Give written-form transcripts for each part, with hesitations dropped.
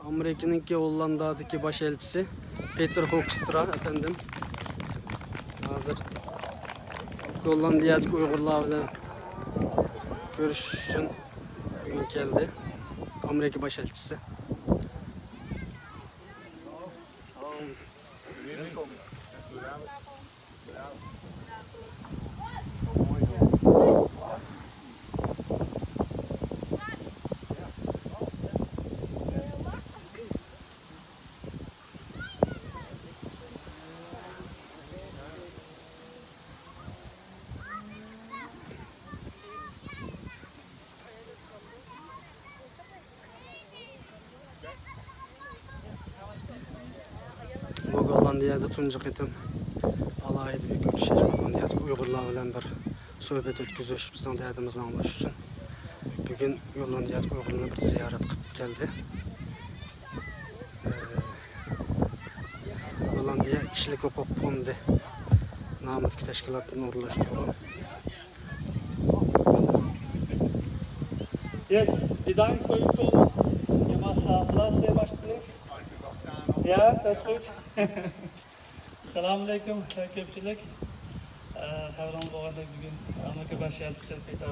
ئامېرىكىنىڭ گوللاندىيەدىكى باش ئەلچىسى پېتې ھۇكسىتىرا ئەپەندىم hozir گوللاندىيەدىكى ئۇيغۇرلار بىلەن كۈرۈشۈش uchun bugun keldi. ئامېرىكا باش ئەلچىسى. Gollandiyada tunji qitim alayda bir görüşüş Gollandiyadagi Uyg'urlar bilan bir suhbat o'tkazish bizning dardimizni anglash uchun bugun Gollandiyadagi Uyg'urlarni bir ziyorat qilib keldi. Gollandiya kishilik huquq fondi nomidagi tashkilotni o'rnashtirgan. Yes, bedankt voor uw komst. Je mag plaats nemen alsjeblieft. Ja, dat is goed. Assalamu alaikum, ko'pchilik. Xabarim bo'lgandek bugun Amerika bosh elchisi Pete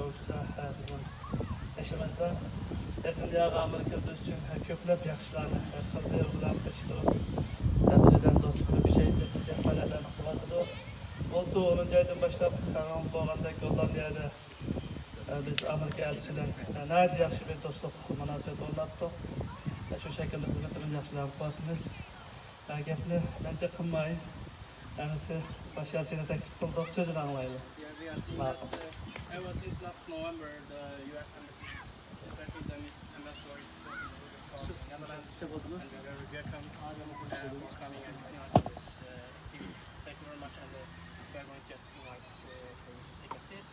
Yashamanda yaqindagi Amerika biz uchun ko'plab yaxshilarni qildi bilan qilishtirib tadrijidan do'st qilib kuchaytirib jahmalarni qilyotdi. 10 joydan boshlab xabarim bo'lgandek Gollandiyada biz Amerika elchisidan nayt yaxshi bir do'stlik munosabat o'rnatdik. Shu shaklda xizmatimizni yaxshilab qo'yamiz. Gapni mencha qilmay, anisi bosh elchini taklif qildik, so'zini anglaylik. Ma'qul. Ever since last November, the U.S. Embassy, especially the ambassador, is Netherlands, and we are very welcome for coming and joining us in this event. Thank you very much, and we are going to just invite to take a seat.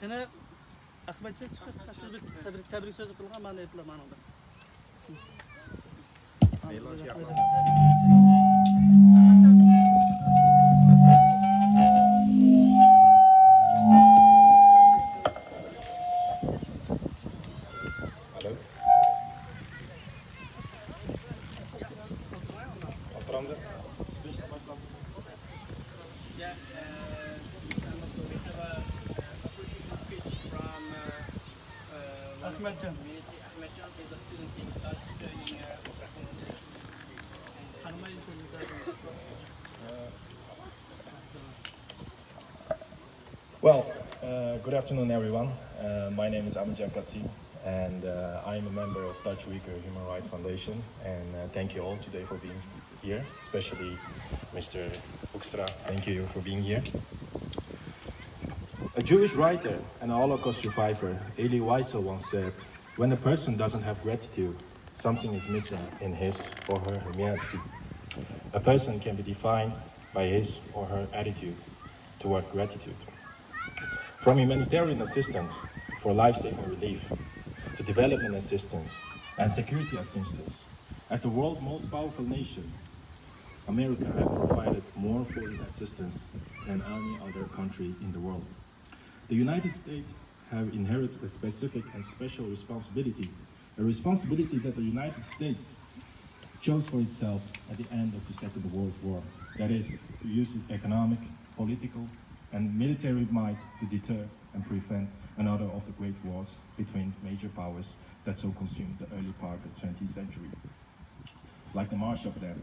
Qani Ahmadjon chiqib tabrik so'zi qilgan ma'no aytlar ma'noda. Ahmadjon is a student in Dutch studying Well, good afternoon everyone. My name is ئامىرىكىنىڭ and I'm a member of Dutch Uyghur Human Rights Foundation, and thank you all today for being here, especially Mr. ھۇكسىتىرا. Thank you for being here. A Jewish writer and a Holocaust survivor, Elie Wiesel, once said, when a person doesn't have gratitude, something is missing in his or her humanity. A person can be defined by his or her attitude toward gratitude. From humanitarian assistance for life-saving relief to development assistance and security assistance, as the world's most powerful nation, America has provided more foreign assistance than any other country in the world. The United States have inherited a specific and special responsibility, a responsibility that the United States chose for itself at the end of the Second World War. That is, to use its economic, political, and military might to deter and prevent another of the great wars between major powers that so consumed the early part of the 20th century. Like the Marshall Plan,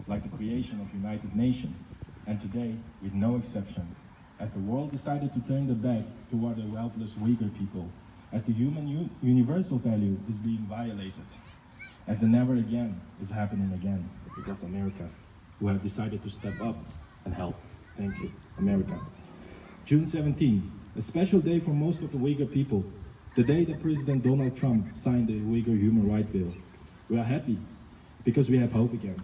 like the creation of United Nations, and today, with no exception, as the world decided to turn their back toward the helpless Uyghur people, as the human universal value is being violated, as the never again is happening again, because America, who have decided to step up and help. Thank you, America. June 17, a special day for most of the Uyghur people, the day that President Donald Trump signed the Uyghur Human Rights Bill. We are happy because we have hope again.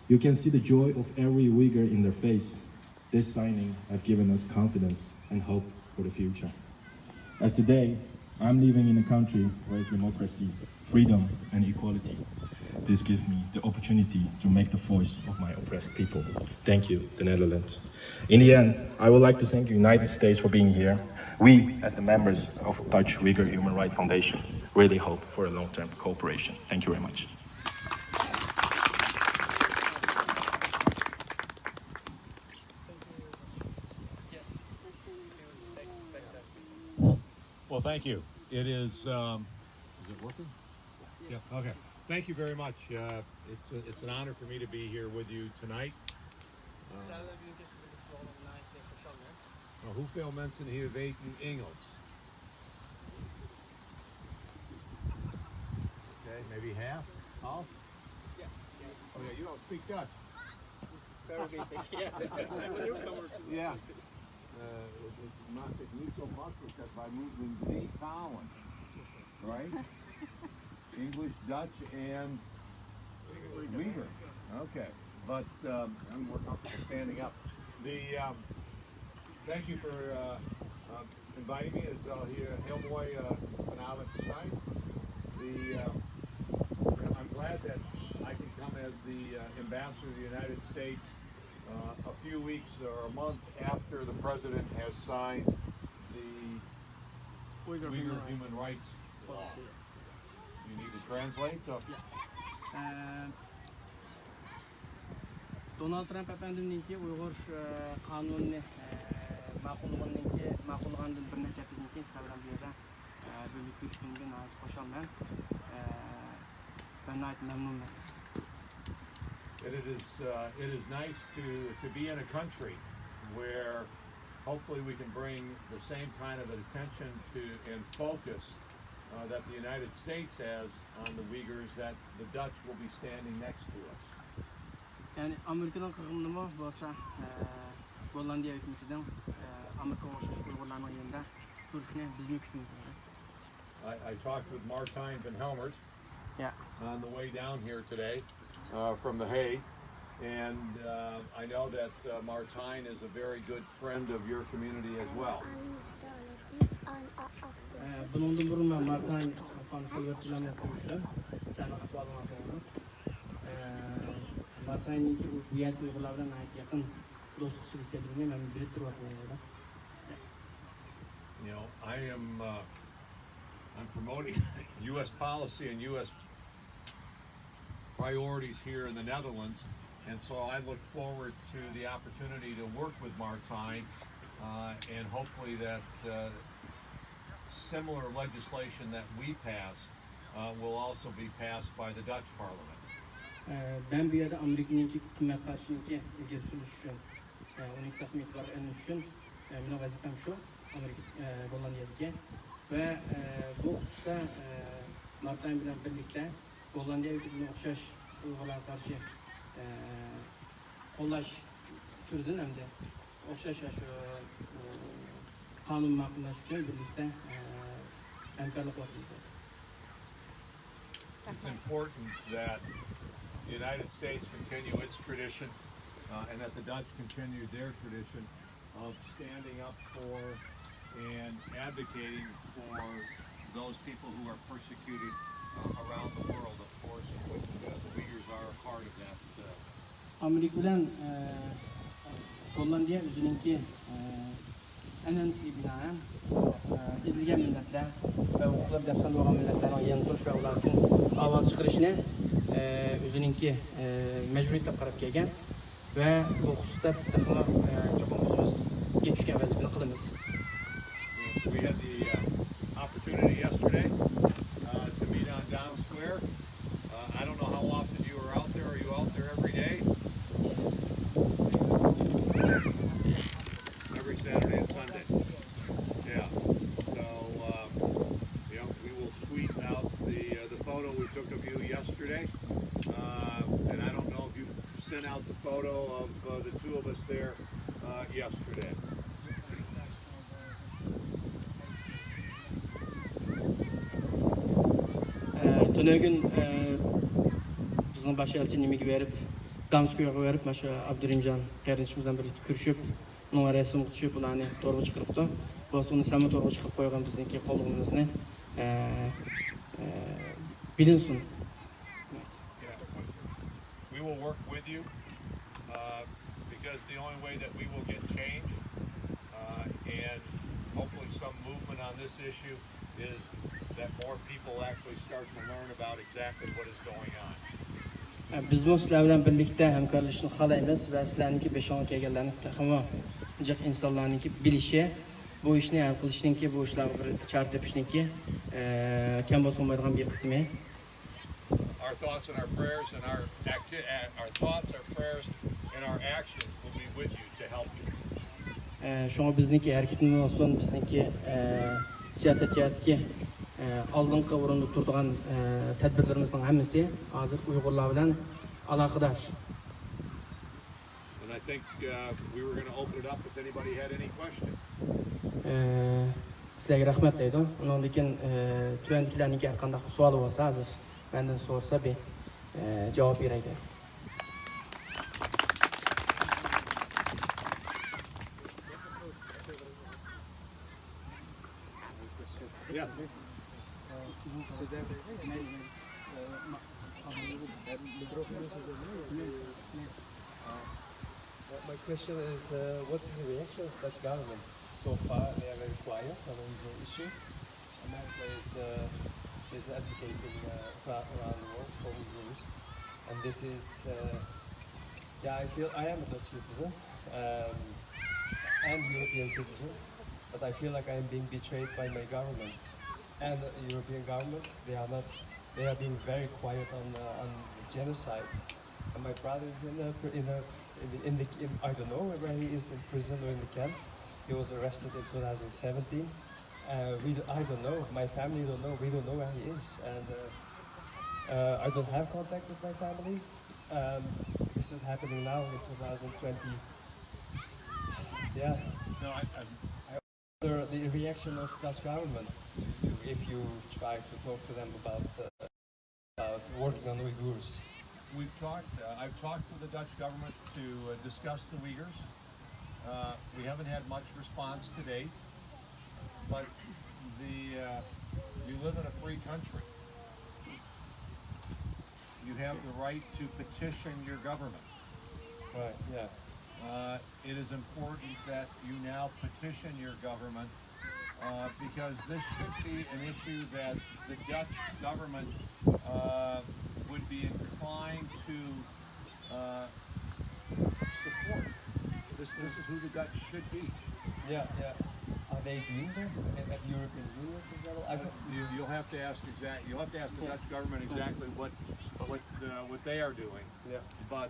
You can see the joy of every Uyghur in their face. This signing has given us confidence and hope for the future. As today, I'm living in a country where it's democracy, freedom, and equality. this gives me the opportunity to make the voice of my oppressed people. Thank you, the Netherlands. In the end, I would like to thank the United States for being here. We, as the members of Dutch Uyghur Human Rights Foundation, really hope for a long-term cooperation. Thank you very much. Well, thank you. It is it working? Yeah. Okay. Thank you very much. It's an honor for me to be here with you tonight. Hoeveel mensen hier weten Engels? Okay, maybe half? Half? Yeah. Oh yeah, you don't speak Dutch. Very basic, yeah. Yeah. Het maakt het niet zo makkelijk dat wij moeten in 3 talen. Right? English, Dutch, and Uyghur. Okay. But I'm more comfortable standing up. Thank you for inviting me. Het is al hier heel mooi vanavond te zijn. I'm glad that I can come as the ambassador of the United States a few weeks or a month after the president has signed the Uyghur Human Rights Law. You need to translate? Donald Trump əpəndimdənki Uyğur qanununu ma'qullagandan bir neçə gündən keyin sizlar bu yerdə birlik görüşkəndən ait xoşalman. Ben ait məmnunam. It is nice to be in a country where hopefully we can bring the same kind of attention to and focus that the United States has on the Uyghurs, that the Dutch will be standing next to us. Yani ئامېرىكىنىڭ قىزغىنلىمۇ bo'lsa گوللاندىيە ھۆكۈمىتىنىڭ ئامېرىكىغا ئوخشاش ئۇيغۇرلارنىڭ يېنىدا تۇرۇشىنى بىزمۇ كۈتىمىز. I talked with Martijn van Helmert on the way down here today from The Hague, and I know that Martijn is a very good friend of your community as well. Bundan burun ben Martijn van Helmert'le görüştüm. Sen ahvalına doğru. Martijn'in ki diğer Uygurlardan yakın dostluk ilişkilerini ben bilip durmaktadır. You know, I'm promoting U.S. policy and U.S. priorities here in the Netherlands, and so I look forward to the opportunity to work with Martijn and hopefully that similar legislation that we pass will also be passed by the Dutch Parliament. Ben bu yerde Amerika'nın hükümet karşısındaki ilgili sürüşün, onun takım itibarı önüşün, benim vazifem şu, Gollandiye'deki ve bu hususta Martijn bilen birlikte Gollandiya hükümetine okşaş Uygurlar karşı kollaş türden hem de okşaş kanun makullaşıyor birlikte hemkarlık yapıyoruz. It's important that the United States continue its tradition and that the Dutch continue their tradition of standing up for and advocating for those people who are persecuted around the world, of course, which the Uyghurs are a part of that. Amerika'dan Gollandiya özününki en önemli binaen izleyen milletler ve hukukları defterinde olan milletlerin yanı turuş ve onlar için avaz çıkarışını özününki mecburiyetle qarab kelgan ve bu hususda biz takımı çok özümüz geçişken vazifeni qilamiz. We had the opportunity yesterday to meet on Down Square. I don't know how often you are out there. Are you out there every day? Every Saturday and Sunday. Yeah. So you know, we will tweet out the photo we took of you yesterday, and I don't know if you sent out the photo of the two of us there yesterday. Tönögün bizim başı elçiliğimizi verip Damskoy'a verip maşa Abdurrahimcan kardeşimizden birlikte kürüşüp onun resim tutuşup ulanı torba çıkarıptı. Bu sonra sen torba çıkıp koygan bizdeki kollığımızı bilinsin. Yeah, will work with you because the only way that we will get change and hopefully some movement on this issue is that more people actually start to learn about exactly what is going on. Biz bu sizlar bilan birlikda hamkorlashishni xohlaymiz va sizlarningki beshonga kelganlarni taxmo jiq insonlarningki bilishi, bu ishni hal qilishningki, bu ishlarga bir chora tepishningki kam bo'lmaydigan bir qismi. Our thoughts and our prayers and our thoughts, our prayers and our actions will be with you to help you. Şuna bizniki hareketimiz olsun, bizniki siyaset cihetki aldığın o'rinda turadigan tadbirlarimizning hammasi hozir Uyg'urlar bilan aloqador. And I think we were going to open it up if anybody had any questions. Sizlarga rahmat deydi. Undan keyin tuyankilarning har qanday savol bo'lsa, hozir mendan so'rasa bir javob beray deydi. Yes. My question is, what is the reaction of Dutch government so far? They are very quiet on the issue. America is advocating around the world for Uyghurs, and this is, yeah, I feel I am a Dutch citizen and European citizen, but I feel like I am being betrayed by my government and the European government. They are being very quiet on genocide. And my brother is in I don't know where he is, in prison or in the camp. He was arrested in 2017. I don't know. My family don't know. We don't know where he is, and I don't have contact with my family. This is happening now in 2020. Yeah. No, I wonder the reaction of Dutch government if you try to talk to them about working on Uyghurs. I've talked to the Dutch government to discuss the Uyghurs. We haven't had much response to date, but you live in a free country. You have the right to petition your government. Right, yeah. It is important that you now petition your government because this should be an issue that the Dutch government would be inclined to support. This is who the Dutch should be. Yeah, yeah. Are they doing that at the European Union, for example? You'll have to ask the Dutch government exactly what they are doing. Yeah. But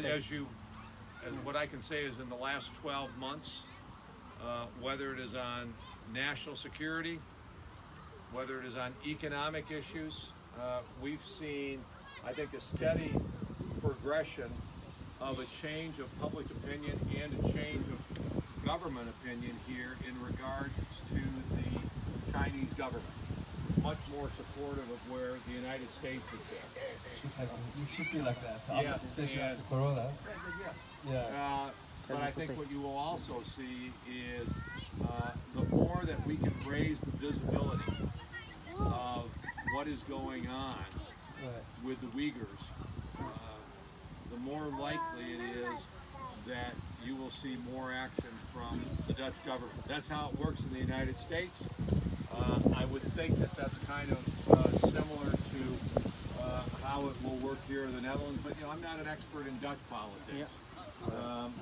as what I can say is in the last 12 months, whether it is on national security, whether it is on economic issues, we've seen, I think, a steady progression of a change of public opinion and a change of government opinion here in regards to the Chinese government. Much more supportive of where the United States has been. It should be like that, yes, especially after Corona. Yes. Yeah. But I think what you will also see is the more that we can raise the visibility of what is going on with the Uyghurs, the more likely it is that you will see more action from the Dutch government. That's how it works in the United States. I would think that that's kind of similar to how it will work here in the Netherlands, but I'm not an expert in Dutch politics.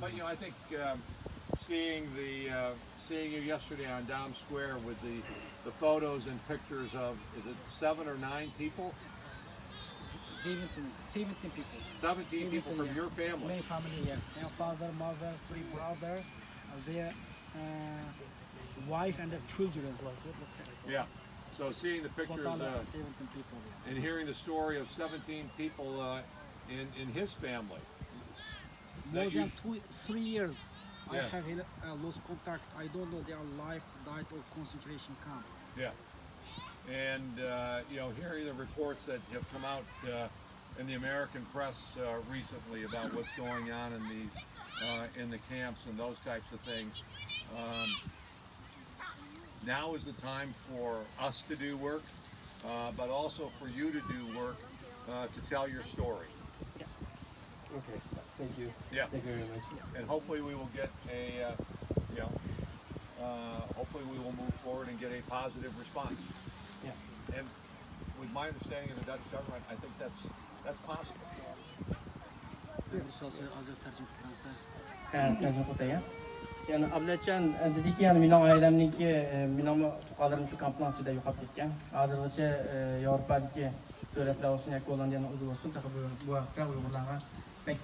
But I think seeing you yesterday on Dam Square with the photos and pictures of, is it 7 or 9 people? 17 people. 17 people from your family? My family, yeah. My father, mother, 3 brothers, their wife and their children. Yeah. So seeing the pictures 17 people, yeah. and hearing the story of 17 people in his family. More than 3 years, Yeah. I have lost contact. I don't know their life, died, or concentration camp. Yeah. And hearing the reports that have come out in the American press recently about what's going on in these in the camps and those types of things. Now is the time for us to do work. but also for you to do work to tell your story. Okay, thank you. Yeah. Thank you very much. And hopefully we will get a, hopefully we will move forward and get a positive response. Yeah. And with my understanding of the Dutch government, I think that's possible. Yani ablacan dediki yani benim ailemdeki benim tuqalarim şu kampın içinde yo'qolib ketgan. Hozirgacha Yevropadagi davlatlar olsun yoki Gollandiyani o'zi olsun bu vaqtda Uyg'urlarga pek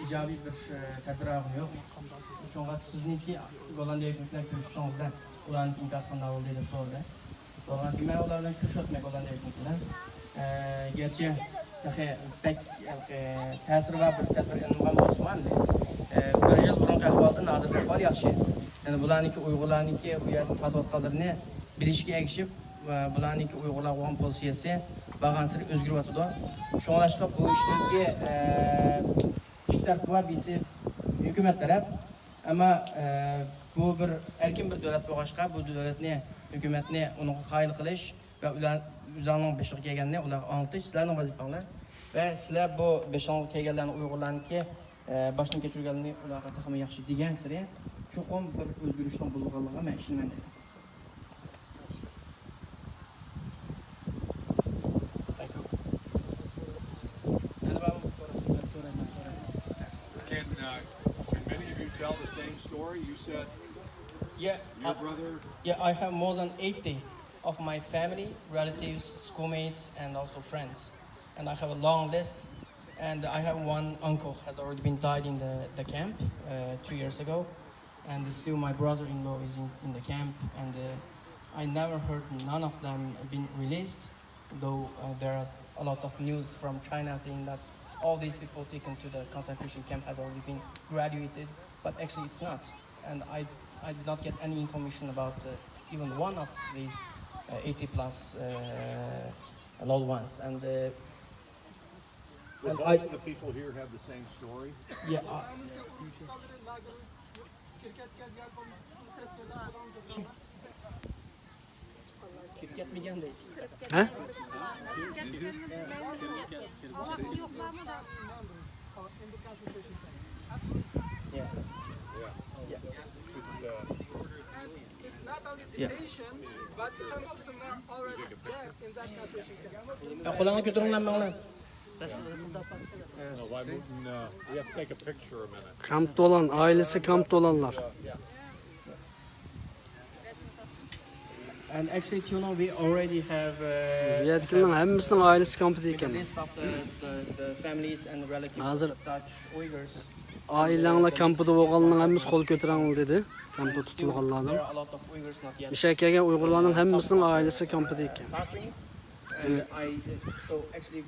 ijobiy bir ta'sir yo'q. Shunga sizniki Gollandiya hukumatiga ko'rishingizda ularning inkasi qanday bo'ldi deb so'radi. Sonra men ulardan ko'rsatmay Gollandiya hukumatidan gerçi pek ta'sir va bir tadbir ilmgan bo'lsa bir yil burungi ahvoldan hozirgi ahvol yaxshi. Yani bularniki Uyg'urlarniki u yerda fatvolarni bilishga erishib, bularniki Uyg'urlar qo'm pozitsiyasi bag'ansiri o'zgaryapti. Shunlashqa bu ishlarga ikki taraf bor, birisi hukumat taraf, ammo bu bir erkin bir davlat bo'lg'achqa bu davlatni hukumatni uni qoyil qilish va ular o'zlarining beshiga kelganini ular anglatish sizlarning vazifanglar va sizlar bu beshiga kelganlarni Uyg'urlarniki başını geçirgenliği ularga taxmin yaxshi degan siri cho'qim bir o'zgarishning bo'lganligiga men ishonman. Can many of you tell the same story? You said Yeah, your brother. Yeah, I have more than 80 of my family, relatives, schoolmates, and also friends, and I have a long list. And I have one uncle has already been died in the camp 2 years ago, and still my brother-in-law is in the camp, and I never heard none of them been released, though there is a lot of news from China saying that all these people taken to the concentration camp has already been graduated, but actually it's not, and I did not get any information about even one of these 80 plus loved ones, and Would most of the people here have the same story? Yeah. He? It's not only detention, but some of them are already dead in that concentration camp. Kulağına götürün lan. No, we have to take a picture a minute. Kampta olan, ailesi kampta olanlar. And actually, you know, we already have Yetkililerin hemmisinin ailesi kampta a deyken. list of the families and relatives Hazır of Dutch Uyghurs. ailenle kampta bo'lganlarning hemmisi qo'l ko'tarang dedi. Kampta tutilganlarning. There are a lot of Uyghurs not yet. Mishakaga Uyg'urlarning hemmisining ailesi kampta deyken. Sufferings. So actually,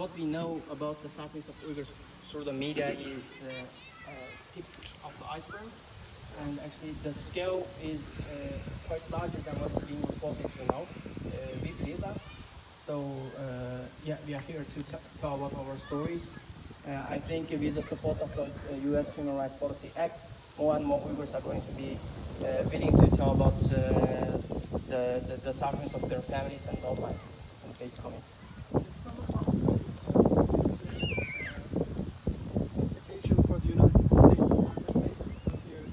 what we know about the sufferings of Uyghurs through the media is tip of the iceberg, and actually the scale is quite larger than what's being reported now. We believe that. So yeah, we are here to tell about our stories. I think with the support of the U.S. Human Rights Policy Act, more and more Uyghurs are going to be willing to tell about the sufferings of their families and all that in the days coming. For the United States, if your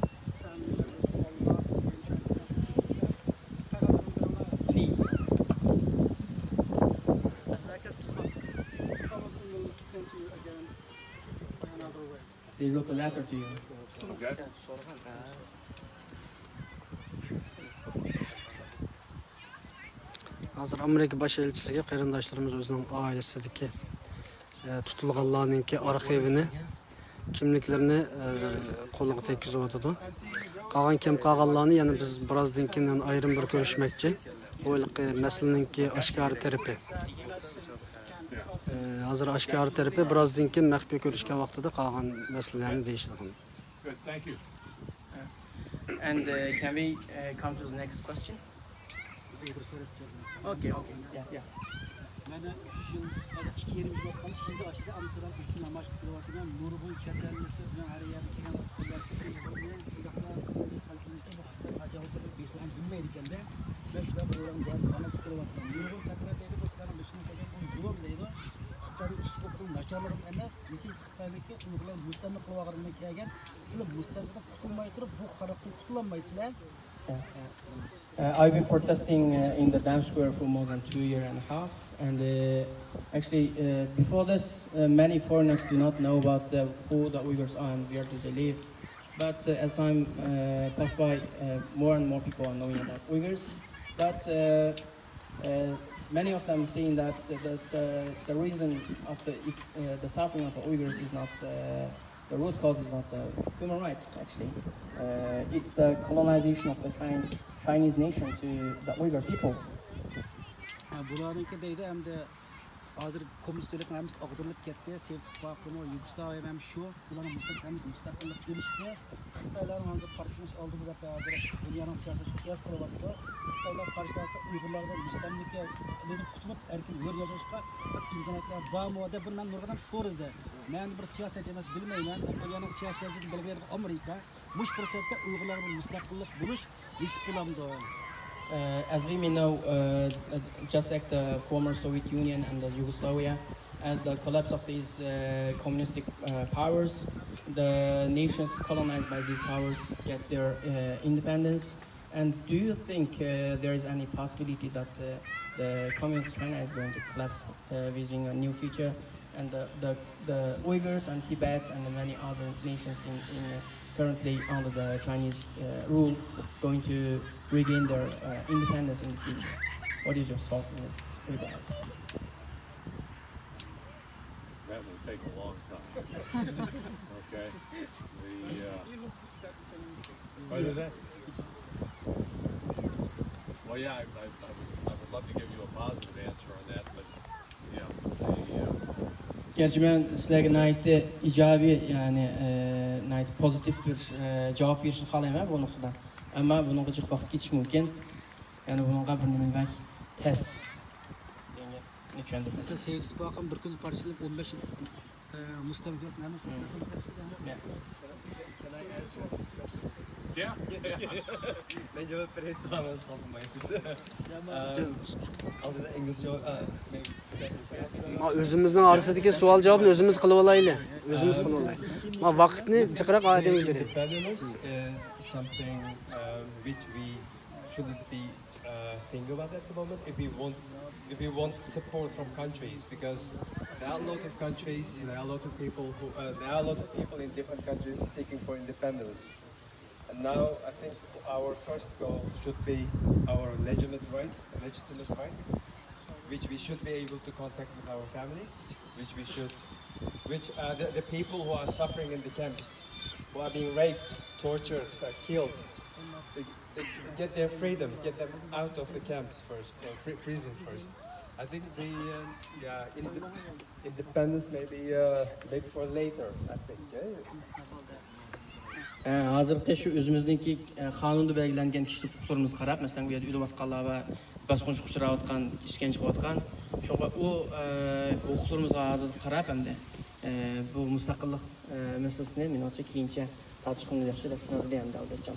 family members were lost in some of them will send you again by another way. They wrote a letter to you. Okay. Hazır Amerika baş elçisiga qarindoshlarimiz o'zining oilasidagi tutilganlarningki arxivini, kimliklarini qo'lga tekkizyotdi. Qolgan kim qolganlarni yana biz birozdan keyin ayrim bir ko'rishmoqchi. Bu masalaninki oshkor tarafi. Hazır oshkor tarafi birozdan keyin maxfiy ko'rishgan vaqtida qolgan masalalarni deyishdi. Good, thank you. And can we come to the next question? Okay. Yeah. Mana 3 yil, 2 yerimiz bo'lgan, ikkinchi oshida Amsterdam qizini mashq qilayotgan nurg'un shakarliklar bilan har yerga kelgan qizlar shundoqlar xalqimizga ajoyib bir beslan bilmaydi ekanda Ben şurada programı geldi, bana çıkıyorum. Nurgul takip edildi, bu sıranın başına kadar bu zulüm deydi. Xitayning ish huquqining nacharligi emas, lekin Xitoylikka Uyg'urlar mustamlika qilib olganini kelgan. Sizlar mustamlikadan qutulmay turib, bu xalqdan qutulolmaysizlar. I've been protesting in the Dam Square for more than 2 years and a half, and actually before this, many foreigners do not know about who the Uyghurs are and where do they live. But as time passed by, more and more people are knowing about Uyghurs. But many of them saying that the reason of the suffering of the Uyghurs is not the root cause is not the human rights. Actually, it's the colonization of the Chinese nation to the Uyghur people. Bularınki deydi hem de hazır komünist devletin hemisi ağdırılıp gitti. Sevdik bakımı Yugoslavya hem şu buların müstakillik gelişti. Xitayların hazır partiyası aldı bu da hazır dünyanın siyaseti kıyas kılabattı. Xitaylar karşılarsa Uygurlardan müstakillikle edip kutulup erkin hür yaşayışka imkaniyetler var mı? De bundan nurgadan soruldu. Ben bir siyaset emez bilmeyen, dünyanın siyasetini bilmeyen Amerika bu fırsatta Uygurların müstakillik buluş nisip bulamdı. As we may know, just like the former Soviet Union and the Yugoslavia, as the collapse of these communistic powers, the nations colonized by these powers get their independence. And do you think there is any possibility that the communist China is going to collapse within a new future, and the Uyghurs and Tibets and many other nations currently under the Chinese rule going to regain their independence in the future? What is your thought in this regard? That will take a long time. Okay. What is that? Well, yeah, I would love to give you a positive answer on that, but Gerçi ben sizlerge naytı icabi yani naytı pozitif bir cevap verişini kalayım bu noktada. Ama bunun gıcık vakit geçiş mümkün. Yani bunun kabrini bilmek tez. Mesela Sevgisi Bakan bir kız parçalayıp 15 müstemlik neymiş? Yeah. Ben cevap vereyim sormanız kalmayız. Aldıda İngilizce Özümüzün arasındaki sual cevabını özümüz kılıp olaylı. Özümüz kılıp olaylı. Ma vaktini çıkarak adem gidelim. Independence is something which we shouldn't be thinking about at the moment if we want support from countries, because there are a lot of countries, there are a lot of people in different countries seeking for independence. And now I think our first goal should be our legitimate right, which we should be able to contact with our families, which are the people who are suffering in the camps, who are being raped, tortured, killed. They get their freedom, get them out of the camps first, or prison first. I think the independence may be maybe for later, I think. Hazırda şu özümüzdeki kanunda belgilengen kişilik hukuklarımızı qarab, mesela bu yerda uyda batqanlar va basqınç uçurayotgan, işkence qilayotgan, şoňa o hukuklarımızga hazır qarab hamda bu mustaqillik meselesini menimcha keyincha tartışqanlar yaxshi deb tushunadigan albatta.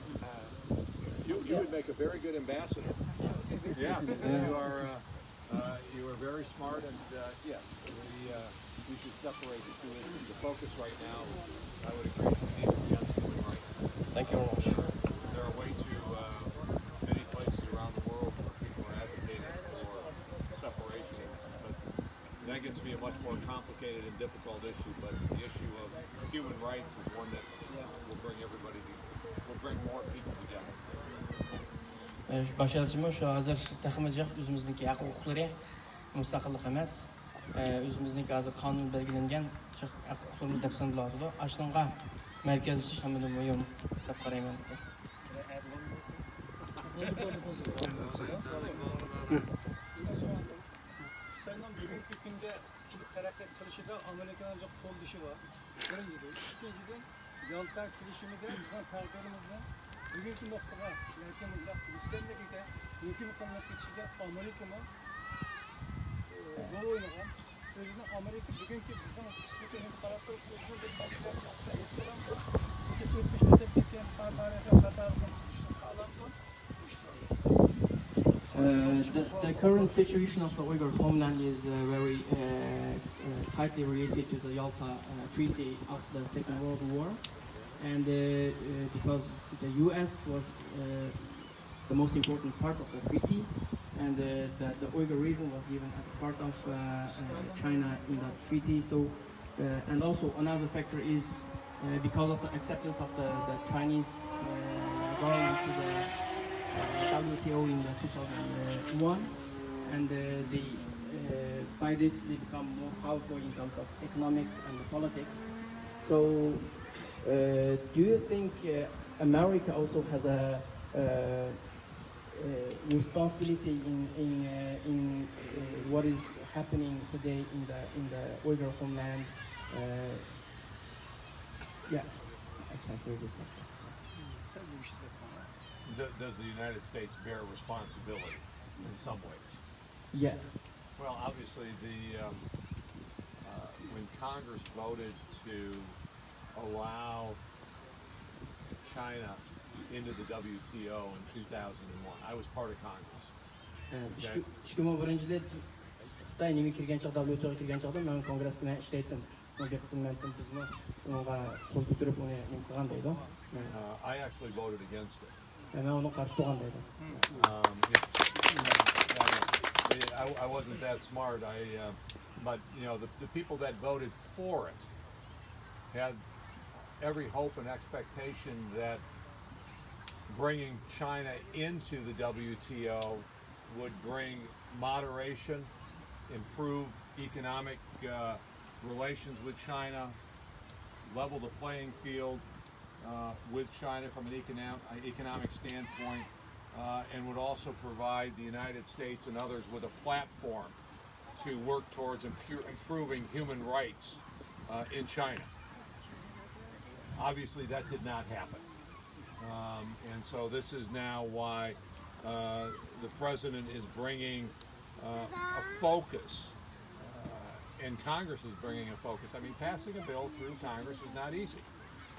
You would make a very good ambassador. Yes, you are very smart, and yes, we should separate the two. The focus right now, I would agree, needs to be on human rights. Thank you very much. There are way too many places around the world where people are advocating for separation, but that gets to be a much more complicated and difficult issue. But the issue of human rights is one that will bring everybody, will bring more people together. Başarıcımı şu hazır takımacaq özümüzdeki hak hukukları mustaqillik emas, özümüzdeki hazır kanun belgilengen hak hukuklarımız dep sanıladı. Aşınğa merkezli hamıdan mühim dep qarayman. Xitayning bugungi kunda taraqqiyot qilishida Amerikaning qo'l dishi bor. Birinchidan, ikkinchidan, Yalta kelishimida bizning tariximizda bugungi nuqtaga yaqinda mustamlikaga yo'l qilib ketishga Amerikani rol o'ynagan. O'zini Amerika bugungi bizning istiqbolga qarab turib o'zini bir boshqa eskidan o'tib ketgan tarixiy xatolarni tuzishni xohlaydi. The current situation of the Uyghur homeland is very tightly related to the Yalta Treaty of the Second World War, and because the U.S. was the most important part of the treaty, and the Uyghur region was given as part of China in that treaty. So, and also another factor is because of the acceptance of the Chinese government to the WTO in the 2001, and by this they become more powerful in terms of economics and politics. So, do you think America also has a responsibility in what is happening today in the Uyghur homeland? Yeah, I can't phrase it like this. Does the United States bear responsibility in some ways? Yeah. Well, obviously, when Congress voted to allow China into the WTO in 2001, I was part of Congress. Okay. 2001 Xitoy nega kirgan chog'da WTOga kirgan chog'da men kongressda ishlaydim. Unga qismatan bizni unga qo'l ko'tarib uni qilgan deydi. I actually voted against it. Men uni qarshi turgan deydi. I wasn't that smart. But you know, the people that voted for it had every hope and expectation that bringing China into the WTO would bring moderation, improve economic relations with China, level the playing field with China from an economic standpoint, and would also provide the United States and others with a platform to work towards improving human rights in China. Obviously, that did not happen. And so this is now why the president is bringing a focus, and Congress is bringing a focus. I mean, passing a bill through Congress is not easy.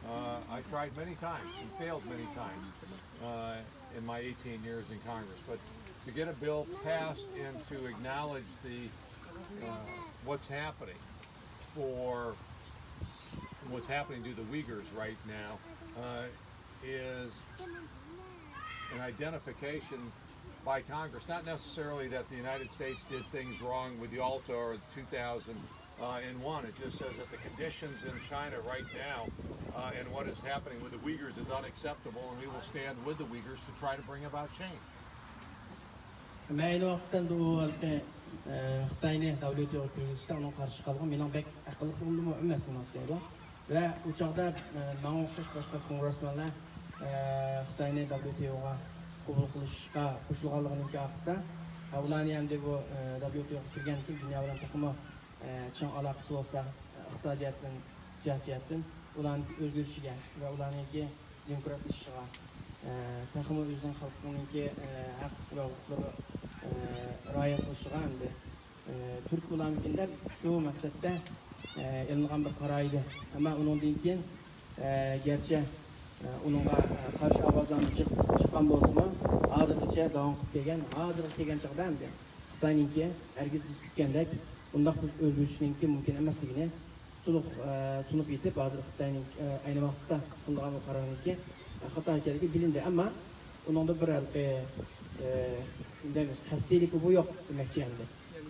I tried many times and failed many times in my 18 years in Congress. But to get a bill passed and to acknowledge what's happening to the Uyghurs right now is an identification by Congress, not necessarily that the United States did things wrong with Yalta or 2001. It just says that the conditions in China right now and what is happening with the Uyghurs is unacceptable, and we will stand with the Uyghurs to try to bring about change. Xitoyni WTOga kirgizishda uni qarshi qilgan mening bek aqlli o'g'lim emas munosibati va u chog'da menga o'xshash boshqa kongressmenlar Xitoyni WTOga qabul qilishga qo'shilganligini qilsa, ularni ham deb WTOga kirgan keyin dunyo bilan taxmo chang aloqasi bo'lsa, iqtisodiyotdan, siyosatdan ularni o'zgarishiga va ularniki demokratlashishiga, taxmo o'zining xalqininki haq va huquqlari rioya qilishiga hamda turk ularnikilar shu maqsadda ilingan bir qaror edi. Ammo undan keyin garchi uningga qarshi ovozlarni chiqqan bo'lsa-mu, hozirgacha davom qilib kelgan chog'da hamda Xitoyniki hargiz biz kutgandek bundoq o'zgarishninki mumkin emasligini to'liq tushunib yetib, hozir Xitoyning ayni vaqtda qilgan qarorniki xato ekanligi bilindi. Ammo uningda bir qasdiylik bu yo'q demoqchi endi.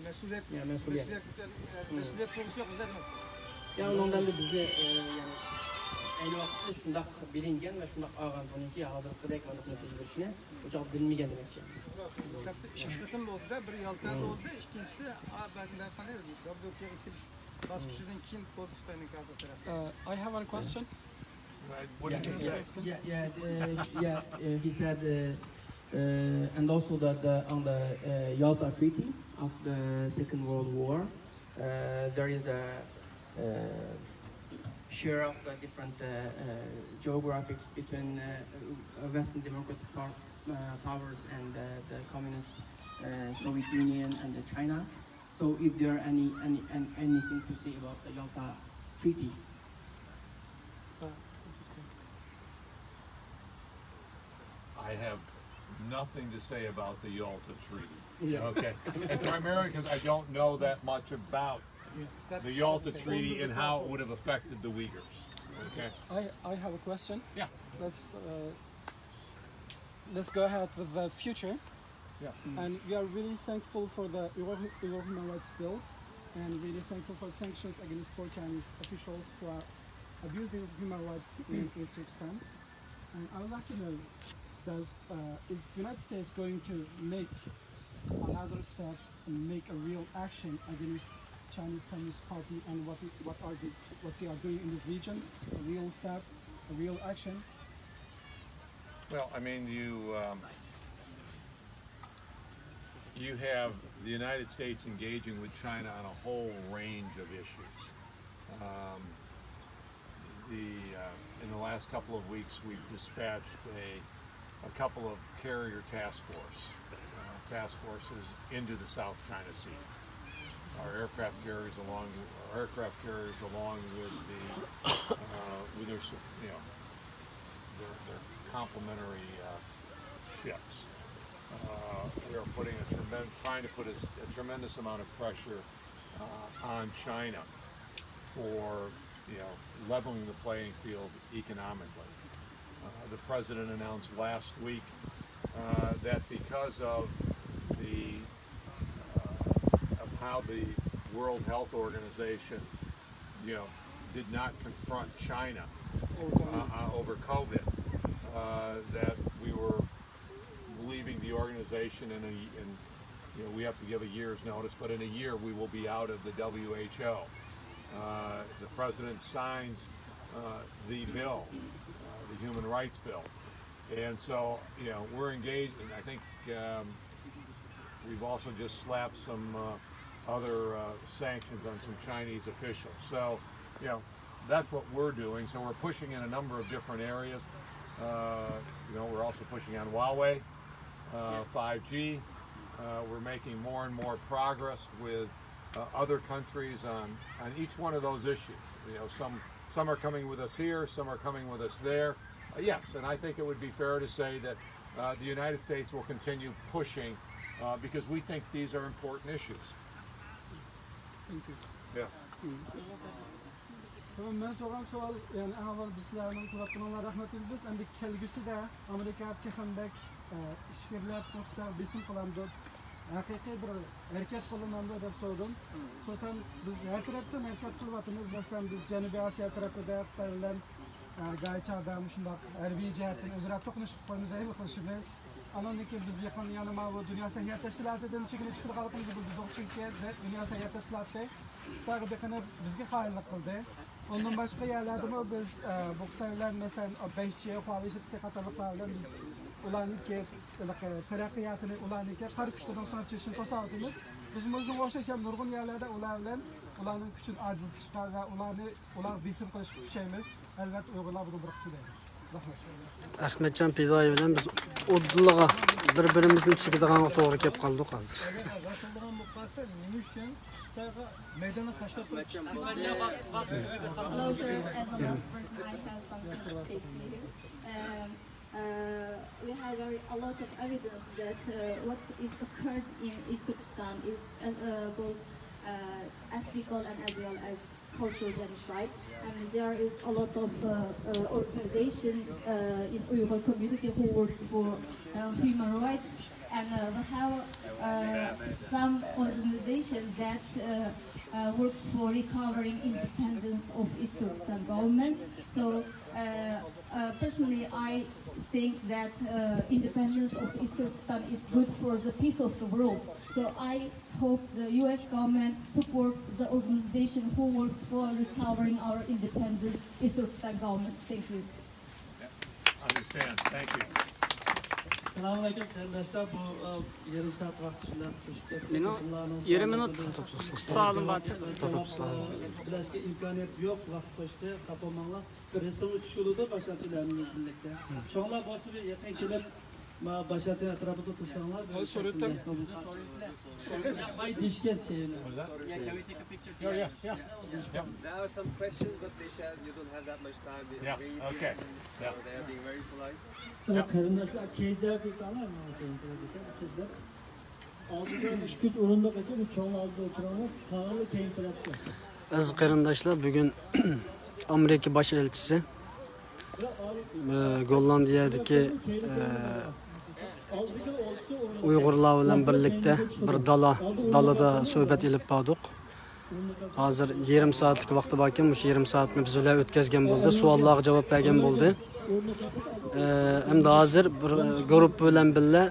Mas'uliyat to'g'risi yo'q bizda demoqchi. Ya undan da bizga ayni vaqtda shundoq bilingan va shundoq olgan buniki hozirgidek mana natija berishini uzoq bilmagan demoqchi. Shirkatim bo'ldi-da, bir Yaltada bo'ldi, ikkinchisi ba'zilar qanday WTOga kirish bosqichidan keyin bo'ldi Xitoyning qarshi tarafı. I have one question. He said, and also that on the Yalta Treaty of the Second World War, there is a share of the different geographics between Western democratic powers and the communist Soviet Union and China. So, if there are anything to say about the Yalta Treaty? I have nothing to say about the Yalta Treaty. Okay, and primarily because I don't know that much about the Yalta Treaty and how it would have affected the Uyghurs. Okay. I have a question. Yeah. Let's go ahead with the future. Yeah. And we are really thankful for the Uyghur Human Rights Bill, and really thankful for sanctions against 4 Chinese officials who are abusing human rights in Uzbekistan. And I would like to know, is the United States going to make another step and make a real action against Chinese Communist Party, and what they are doing in the region? A real step, a real action? Well, I mean, you have the United States engaging with China on a whole range of issues. In the last couple of weeks, we've dispatched a couple of carrier task forces into the South China Sea. Our aircraft carriers along with their complementary ships. We are trying to put a tremendous amount of pressure on China for leveling the playing field economically. The president announced last week that because of how the World Health Organization did not confront China over COVID, that we were leaving the organization and we have to give a year's notice, but in a year we will be out of the WHO. The president signs the bill, the Human Rights Bill, and so we're engaged, and I think we've also just slapped some other sanctions on some Chinese officials. So that's what we're doing. So we're pushing in a number of different areas. We're also pushing on Huawei, 5G. We're making more and more progress with other countries on each one of those issues. Some are coming with us here, some are coming with us there. Yes, and I think it would be fair to say that the United States will continue pushing because we think these are important issues. Thank you. Yes. Ben soran sual, yani en avval bizlerinin kulaklarına rahmet ediliriz. Hem de kelgüsü de Amerika Kefenbek işbirliği yapmakta besim kılandı. Hakiki bir hareket kılınandı deb sordum. So'san biz her tarafdan hareket kılıvatımız. Mesela biz Janubiy Asiya tarafida Xitoy Gaychada shundoq harbiy jihatdan o'zaro to'qnash qo'yimiz ayb qilishimiz. Andan keyin biz yaqin yana bu Dunyo siyosat tashkilotidan chekilib chiqarganligimizni bildik. Chunki Dunyo siyosat tashkiloti Xitoyga qanday bizga xayrlik qildi. Ondan başqa yerlerde biz bu Xitoylar mesela 5G, Huawei qatorliqlar bilan biz ularniki taraqqiyotini, ularniki qarshi kuchdan so'rab chiqishni to'satimiz. Biz o'zimizga o'xshagan nurg'un yerlarda ularning kuchini ajratishga va ular besim qilishga kuchaymiz. Albatta Uyg'urlar buni bir qismi deydi. Ahmetcan Pidoyev bilan biz o'ddilig'a bir-birimizning chekadigan to'g'ri kelib qoldik hozir. Rasulullohning muqasi nima uchun Xitoyga maydonga tashlab qo'ygan? Also, as a last person, I have something to say to you. We have a lot of evidence that what is occurred in Uzbekistan is both ethnical and as well as cultural genocide. And there is a lot of organization in Uyghur community who works for human rights, and we have some organizations that works for recovering independence of Uzbekistan government. So personally, I think that independence of Uzbekistan is good for the peace of the world. So I hope the U.S. government support the organization who works for recovering our independence, Uzbekistan government. Thank you. Yeah, understand. Thank you. Assalamu alaikum kardeşler, bu yarım saat vakti şundan Benim 20 minut sağlım battı. Bileşke imkaniyet yok, vakit koştu, kapılmanlar. Bir resim uçuşuludu başlatılarımız birlikte. Çoğunlar bosu bir yakın kilip Başlatın etrafında tutuşanlar. Soruyorum. Dişket şeyler. Yeah, can we take a picture? Yeah. There are some questions, but they said you don't have that much time. Yeah, okay. So they are being very polite. Karındaşlar keyifler bir tane mi? Kızlar. Altıda 3 orunda kaçıyor, çoğun altıda oturanlar kanalı keyif bıraktı. Aziz qarindoshlar, bugun Amerika bosh elchisi Gollandiyadagi Uyg'urlar bilan birlikda bir dalada suhbat ilib bordik. Hozir yarim soatlik vaqti bor ekan, o'sha yarim soatni biz bilan o'tkazgan bo'ldi, savollarga javob bergan bo'ldi. Endi hozir bir guruh bilan birga